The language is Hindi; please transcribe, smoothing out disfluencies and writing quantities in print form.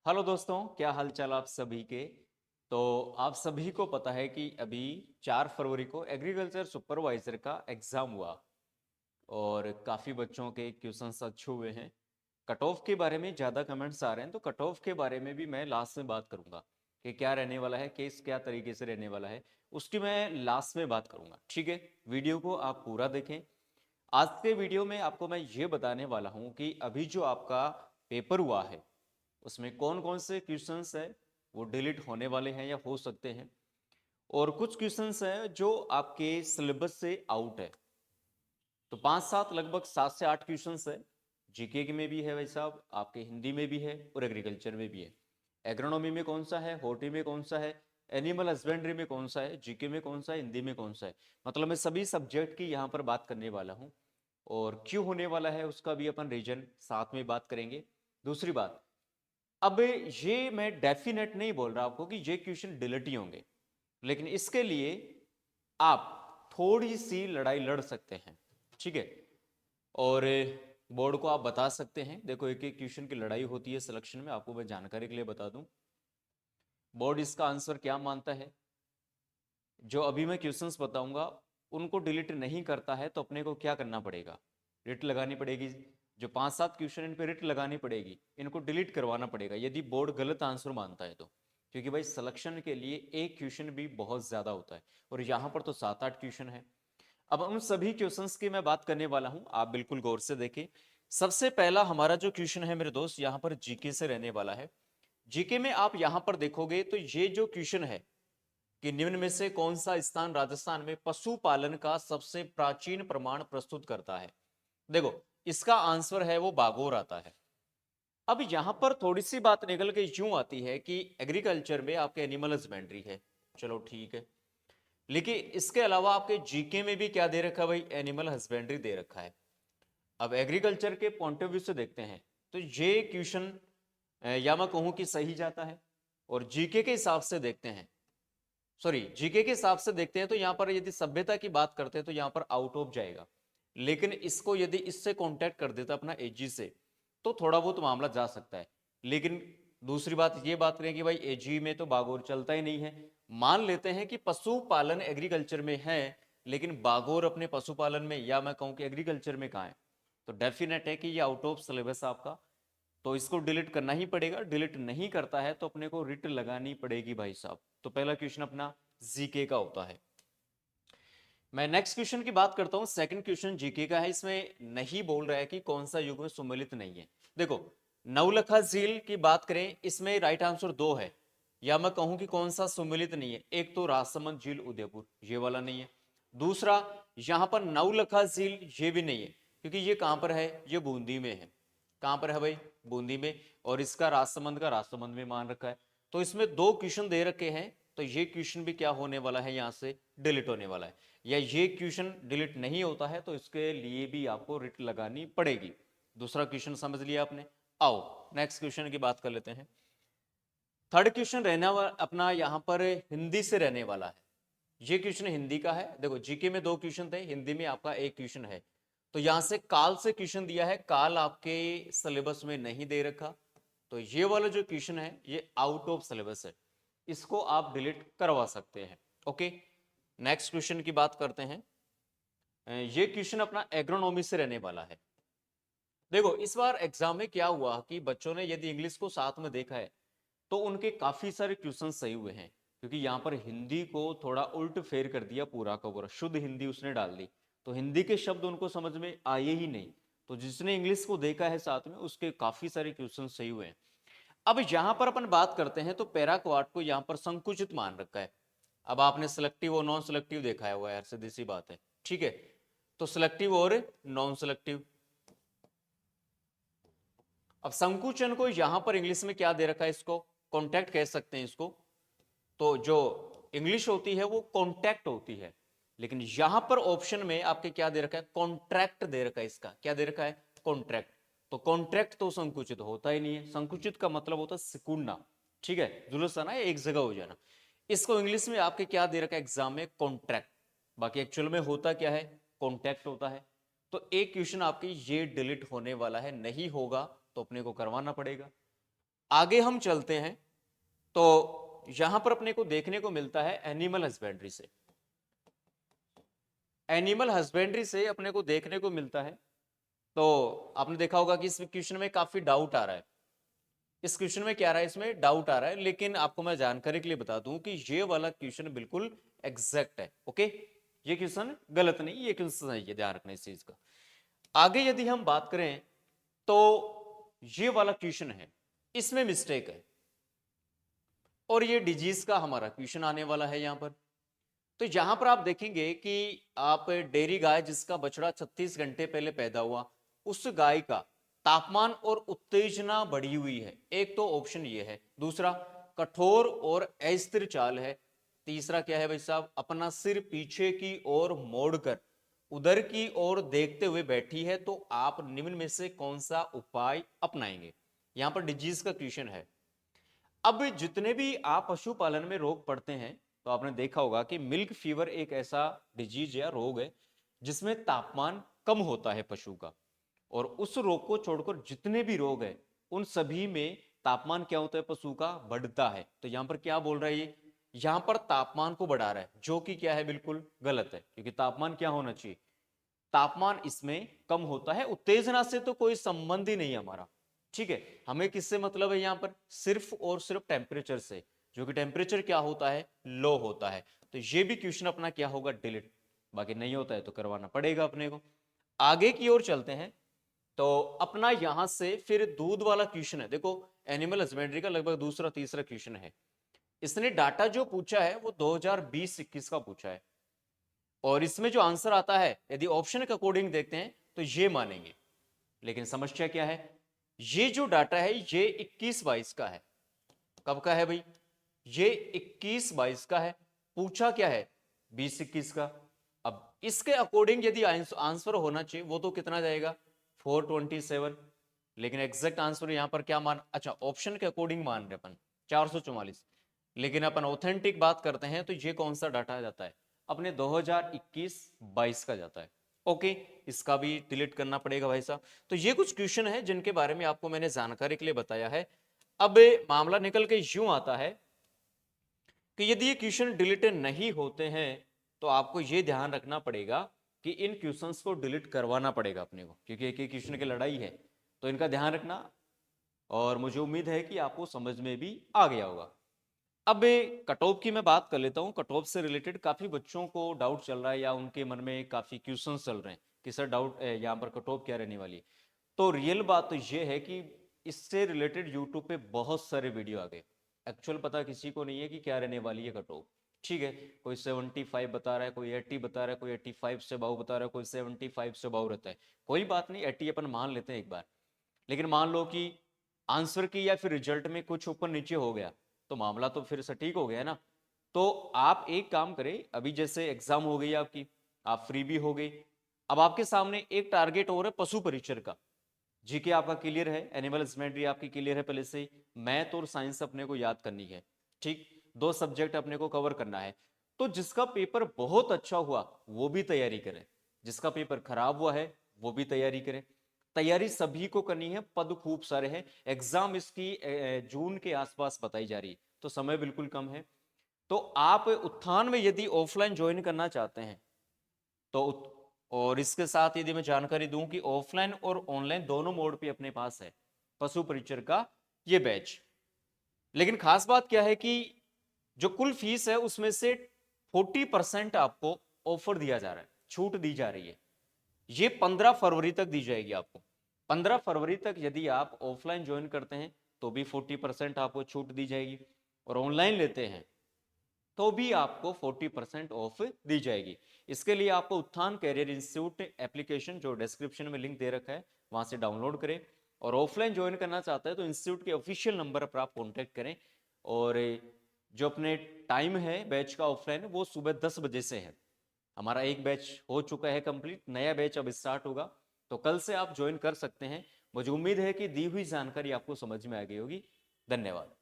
हेलो दोस्तों, क्या हाल चाल आप सभी के। तो आप सभी को पता है कि अभी 4 फरवरी को एग्रीकल्चर सुपरवाइजर का एग्ज़ाम हुआ और काफ़ी बच्चों के क्वेश्चंस अच्छे हुए हैं। कट ऑफ के बारे में ज़्यादा कमेंट्स आ रहे हैं, तो कट ऑफ के बारे में भी मैं लास्ट में बात करूंगा कि क्या रहने वाला है, केस क्या तरीके से रहने वाला है, उसकी मैं लास्ट में बात करूंगा। ठीक है, वीडियो को आप पूरा देखें। आज के वीडियो में आपको मैं ये बताने वाला हूँ कि अभी जो आपका पेपर हुआ है उसमें कौन कौन से क्वेश्चंस है वो डिलीट होने वाले हैं या हो सकते हैं, और कुछ क्वेश्चंस हैं जो आपके सिलेबस से आउट है। तो 5-7 लगभग 7 से 8 क्वेश्चंस है। जीके के में भी है भाई साहब, आपके हिंदी में भी है और एग्रीकल्चर में भी है। एग्रोनॉमी में कौन सा है, हॉर्टी में कौन सा है, एनिमल हस्बेंड्री में कौन सा है, जीके में कौन सा है, हिंदी में कौन सा है। मतलब मैं सभी सब्जेक्ट की यहाँ पर बात करने वाला हूँ, और क्यों होने वाला है उसका भी अपन रीजन साथ में बात करेंगे। दूसरी बात, अब ये मैं डेफिनेट नहीं बोल रहा आपको कि ये क्वेश्चन डिलीट ही होंगे, लेकिन इसके लिए आप थोड़ी सी लड़ाई लड़ सकते हैं। ठीक है, और बोर्ड को आप बता सकते हैं। देखो, एक एक क्वेश्चन की लड़ाई होती है सिलेक्शन में, आपको मैं जानकारी के लिए बता दूं। बोर्ड इसका आंसर क्या मानता है, जो अभी मैं क्वेश्चंस बताऊंगा उनको डिलीट नहीं करता है तो अपने को क्या करना पड़ेगा, रिट लगानी पड़ेगी। जो 5-7 क्वेश्चन इन पे रिट लगानी पड़ेगी, इनको डिलीट करवाना पड़ेगा यदि बोर्ड गलत आंसर मानता है तो। क्योंकि भाई सिलेक्शन के लिए एक क्वेश्चन भी बहुत ज्यादा होता है, और यहाँ पर तो 7-8 क्वेश्चन है। अब उन सभी क्वेश्चंस की मैं बात करने वाला हूं, आप बिल्कुल गौर से देखें। सबसे पहला हमारा जो क्वेश्चन है मेरे दोस्त, यहाँ पर जीके से रहने वाला है। जीके में आप यहाँ पर देखोगे तो ये जो क्वेश्चन है कि निम्न में से कौन सा स्थान राजस्थान में पशुपालन का सबसे प्राचीन प्रमाण प्रस्तुत करता है। देखो, इसका आंसर है वो बागोर आता है। अब यहां पर थोड़ी सी बात निकल के यूं आती है कि एग्रीकल्चर में आपके एनिमल हस्बेंड्री है, चलो ठीक है, लेकिन इसके अलावा आपके जीके में भी क्या दे रखा है भाई, एनिमल हस्बेंड्री दे रखा है। अब एग्रीकल्चर के पॉइंट ऑफ व्यू से देखते हैं तो ये क्वेश्चन या मैं कहूं कि सही जाता है। और जीके के हिसाब से देखते हैं, सॉरी, जीके के हिसाब से देखते हैं तो यहां पर यदि सभ्यता की बात करते हैं तो यहां पर आउट ऑफ जाएगा। लेकिन इसको यदि इससे कांटेक्ट कर देता अपना एजी से तो थोड़ा बहुत मामला जा सकता है। लेकिन दूसरी बात ये बात करें कि भाई एजी में तो बागोर चलता ही नहीं है। मान लेते हैं कि पशुपालन एग्रीकल्चर में है, लेकिन बागोर अपने पशुपालन में या मैं कहूं कि एग्रीकल्चर में कहाँ है, तो डेफिनेट है कि ये आउट ऑफ सिलेबस आपका। तो इसको डिलीट करना ही पड़ेगा। डिलीट नहीं करता है तो अपने को रिट लगानी पड़ेगी भाई साहब। तो पहला क्वेश्चन अपना जीके का होता है। मैं नेक्स्ट क्वेश्चन की बात करता हूं। सेकंड क्वेश्चन जीके का है, इसमें नहीं बोल रहा है कि कौन सा युग में सुमेलित नहीं है। देखो, नवलखा झील की बात करें, इसमें राइट आंसर दो है, या मैं कहूं कि कौन सा सुमेलित नहीं है। एक तो राजसमंद झील उदयपुर, ये वाला नहीं है। दूसरा, यहां पर नवलखा झील ये भी नहीं है, क्योंकि ये कहां पर है, ये बूंदी में है। कहां पर है भाई, बूंदी में। और इसका राजसमंद का राजसमंद में मान रखा है। तो इसमें दो क्वेश्चन दे रखे हैं, तो ये क्वेश्चन भी क्या होने वाला है, यहां से डिलीट होने वाला है। या ये क्वेश्चन डिलीट नहीं होता है तो इसके लिए भी आपको रिट लगानी पड़ेगी। दूसरा क्वेश्चन समझ लिया आपने। आओ नेक्स्ट क्वेश्चन की बात कर लेते हैं। थर्ड क्वेश्चन रहना अपना यहां पर हिंदी से रहने वाला है। ये क्वेश्चन हिंदी का है। देखो, जीके में दो क्वेश्चन थे, हिंदी में आपका एक क्वेश्चन है। तो यहां से काल से क्वेश्चन दिया है, काल आपके सिलेबस में नहीं दे रखा, तो ये वाला जो क्वेश्चन है ये आउट ऑफ सिलेबस है, इसको आप डिलीट करवा सकते हैं। ओके, नेक्स्ट क्वेश्चन की बात करते हैं। ये क्वेश्चन अपना एग्रोनॉमी से रहने वाला है। देखो, इस बार एग्जाम में क्या हुआ कि बच्चों ने यदि इंग्लिश को साथ में देखा है तो उनके काफी सारे क्वेश्चन सही हुए हैं, क्योंकि यहाँ पर हिंदी को थोड़ा उल्ट फेर कर दिया, पूरा का पूरा शुद्ध हिंदी उसने डाल दी, तो हिंदी के शब्द उनको समझ में आए ही नहीं। तो जिसने इंग्लिश को देखा है साथ में, उसके काफी सारे क्वेश्चन सही हुए हैं। अब यहां पर अपन बात करते हैं तो पैराक्वाड को यहां पर संकुचित मान रखा है। अब आपने सिलेक्टिव और नॉन सिलेक्टिव देखा है, वो यार सीधी सी बात है। ठीक है, तो सिलेक्टिव और नॉन सिलेक्टिव। अब संकुचन को यहां पर इंग्लिश में क्या दे रखा है, इसको कॉन्टैक्ट कह सकते हैं इसको। तो जो इंग्लिश होती है वो कॉन्टैक्ट होती है, लेकिन यहां पर ऑप्शन में आपके क्या दे रखा है, कॉन्ट्रैक्ट दे रखा है। इसका क्या दे रखा है, कॉन्ट्रैक्ट। तो कॉन्ट्रैक्ट तो संकुचित होता ही नहीं है। संकुचित का मतलब होता है सिकुड़ना। ठीक है, जुलूस आना, एक जगह हो जाना। इसको इंग्लिश में आपके क्या दे रखा है एग्जाम में, कॉन्ट्रैक्ट। बाकी एक्चुअल में होता क्या है, कॉन्टैक्ट होता है। तो एक क्वेश्चन आपकी ये डिलीट होने वाला है, नहीं होगा तो अपने को करवाना पड़ेगा। आगे हम चलते हैं तो यहां पर अपने को देखने को मिलता है एनिमल हस्बेंड्री से। एनिमल हस्बेंड्री से अपने को देखने को मिलता है, तो आपने देखा होगा कि इस क्वेश्चन में काफी डाउट आ रहा है। इस क्वेश्चन में क्या आ रहा है, इसमें डाउट आ रहा है, लेकिन आपको मैं जानकारी के लिए बता दूं कि ये वाला क्वेश्चन बिल्कुल एग्जैक्ट है। ओके, ये क्वेश्चन गलत नहीं, ये क्वेश्चन सही है, ध्यान रखना इस चीज का। आगे यदि हम बात करें तो ये वाला क्वेश्चन है, इसमें मिस्टेक है, और ये डिजीज का हमारा क्वेश्चन आने वाला है यहां पर। तो यहां पर आप देखेंगे कि आप डेयरी गाय जिसका बछड़ा 36 घंटे पहले पैदा हुआ, उस गाय का तापमान और उत्तेजना बढ़ी हुई है। एक तो ऑप्शन ये है। दूसरा, कठोर और अस्थिर चाल है। तीसरा क्या है भाई साहब, अपना सिर पीछे की ओर मोड़कर उधर की ओर देखते हुए बैठी है। तो आप निम्न में से कौन सा उपाय अपनाएंगे? यहां पर डिजीज का क्वेश्चन है। अब जितने भी आप पशुपालन में रोग पड़ते हैं, तो आपने देखा होगा कि मिल्क फीवर एक ऐसा डिजीज या रोग है जिसमें तापमान कम होता है पशु का, और उस रोग को छोड़कर जितने भी रोग है उन सभी में तापमान क्या होता है, पशु का बढ़ता है। तो यहां पर क्या बोल रहा है ये, यहां पर तापमान को बढ़ा रहा है, जो कि क्या है, बिल्कुल गलत है, क्योंकि तापमान क्या होना चाहिए, तापमान इसमें कम होता है। उत्तेजना से तो कोई संबंध ही नहीं है हमारा, ठीक है। हमें किससे मतलब है यहां पर, सिर्फ और सिर्फ टेम्परेचर से, जो कि टेम्परेचर क्या होता है, लो होता है। तो ये भी क्वेश्चन अपना क्या होगा, डिलीट। बाकी नहीं होता है तो करवाना पड़ेगा अपने को। आगे की ओर चलते हैं तो अपना यहां से फिर दूध वाला क्वेश्चन है। देखो, एनिमल हस्बेंड्री का लगभग दूसरा तीसरा क्वेश्चन है। इसने डाटा जो पूछा है वो 2020-21 का पूछा है, और इसमें जो आंसर आता है यदि ऑप्शन के अकॉर्डिंग देखते हैं तो ये मानेंगे। लेकिन समस्या क्या है, ये जो डाटा है ये 21-22 का है। कब का है भाई, ये 21-22 का है। पूछा क्या है, 20-21 का। अब इसके अकॉर्डिंग यदि आंसर होना चाहिए वो तो कितना जाएगा, 427। लेकिन एग्जैक्ट आंसर यहां पर क्या मान, अच्छा ऑप्शन के अकॉर्डिंग मान रहे अपन 444। लेकिन अपन ऑथेंटिक बात करते हैं तो ये कौन सा डाटा जाता है, अपने 2021-22 का जाता है। ओके, इसका भी डिलीट करना पड़ेगा भाई साहब। तो ये कुछ क्वेश्चन है जिनके बारे में आपको मैंने जानकारी के लिए बताया है। अब मामला निकल के यूं आता है कि यदि ये क्वेश्चन डिलीट नहीं होते हैं तो आपको ये ध्यान रखना पड़ेगा कि इन क्वेश्चंस को डिलीट करवाना पड़ेगा अपने को, क्योंकि एक एक क्वेश्चन की लड़ाई है, तो इनका ध्यान रखना। और मुझे उम्मीद है कि आपको समझ में भी आ गया होगा। अब कट ऑफ की मैं बात कर लेता हूं। कट ऑफ से रिलेटेड काफी बच्चों को डाउट चल रहा है, या उनके मन में काफी क्वेश्चंस चल रहे हैं कि सर डाउट यहाँ पर कट ऑफ क्या रहने वाली है। तो रियल बात तो ये है कि इससे रिलेटेड यूट्यूब पे बहुत सारे वीडियो आ गए। एक्चुअल पता किसी को नहीं है कि क्या रहने वाली है कट ऑफ, ठीक है। कोई 75 बता रहा है, कोई 80 बता रहा है, कोई 85 से अबव बता रहा है, कोई 75 से अबव रहता है। कोई बात नहीं, 80 अपन मान लेते हैं एक बार। लेकिन मान लो कि आंसर की या फिर रिजल्ट में कुछ ऊपर नीचे हो गया, तो मामला तो फिर सटीक हो गया ना। तो आप एक काम करें, अभी जैसे एग्जाम हो गई आपकी, आप फ्री भी हो गई, अब आपके सामने एक टारगेट और है पशु परिचर का। जीके आपका क्लियर है, एनिमल हस्बेंड्री आपकी क्लियर है पहले से ही, मैथ और साइंस अपने को याद करनी है, ठीक। दो सब्जेक्ट अपने को कवर करना है। तो जिसका पेपर बहुत अच्छा हुआ वो भी तैयारी करें, जिसका पेपर खराब हुआ है वो भी तैयारी करें। तैयारी सभी को करनी है, पद खूब सारे हैं। एग्जाम इसकी जून के आसपास बताई जा रही है, तो समय बिल्कुल कम है। तो आप उत्थान में यदि ऑफलाइन ज्वाइन करना चाहते हैं तो और इसके साथ यदि मैं जानकारी दूं कि ऑफलाइन और ऑनलाइन दोनों मोड पे अपने पास है पशु परिचर का ये बैच। लेकिन खास बात क्या है कि जो कुल फीस है उसमें से 40% आपको ऑफर दिया जा रहा है, छूट दी जा रही है। ये 15 फरवरी तक दी जाएगी आपको। 15 फरवरी तक यदि आप ऑफलाइन ज्वाइन करते हैं तो भी 40% आपको छूट दी जाएगी, और ऑनलाइन लेते हैं तो भी आपको 40% ऑफ दी जाएगी। इसके लिए आपको उत्थान कैरियर इंस्टीट्यूट एप्लीकेशन, जो डिस्क्रिप्शन में लिंक दे रखा है, वहां से डाउनलोड करें। और ऑफलाइन ज्वाइन करना चाहता है तो इंस्टीट्यूट के ऑफिशियल नंबर पर आप कॉन्टैक्ट करें। और जो अपने टाइम है बैच का ऑफलाइन, वो सुबह 10 बजे से है। हमारा एक बैच हो चुका है कंप्लीट, नया बैच अब स्टार्ट होगा, तो कल से आप ज्वाइन कर सकते हैं। मुझे उम्मीद है कि दी हुई जानकारी आपको समझ में आ गई होगी। धन्यवाद।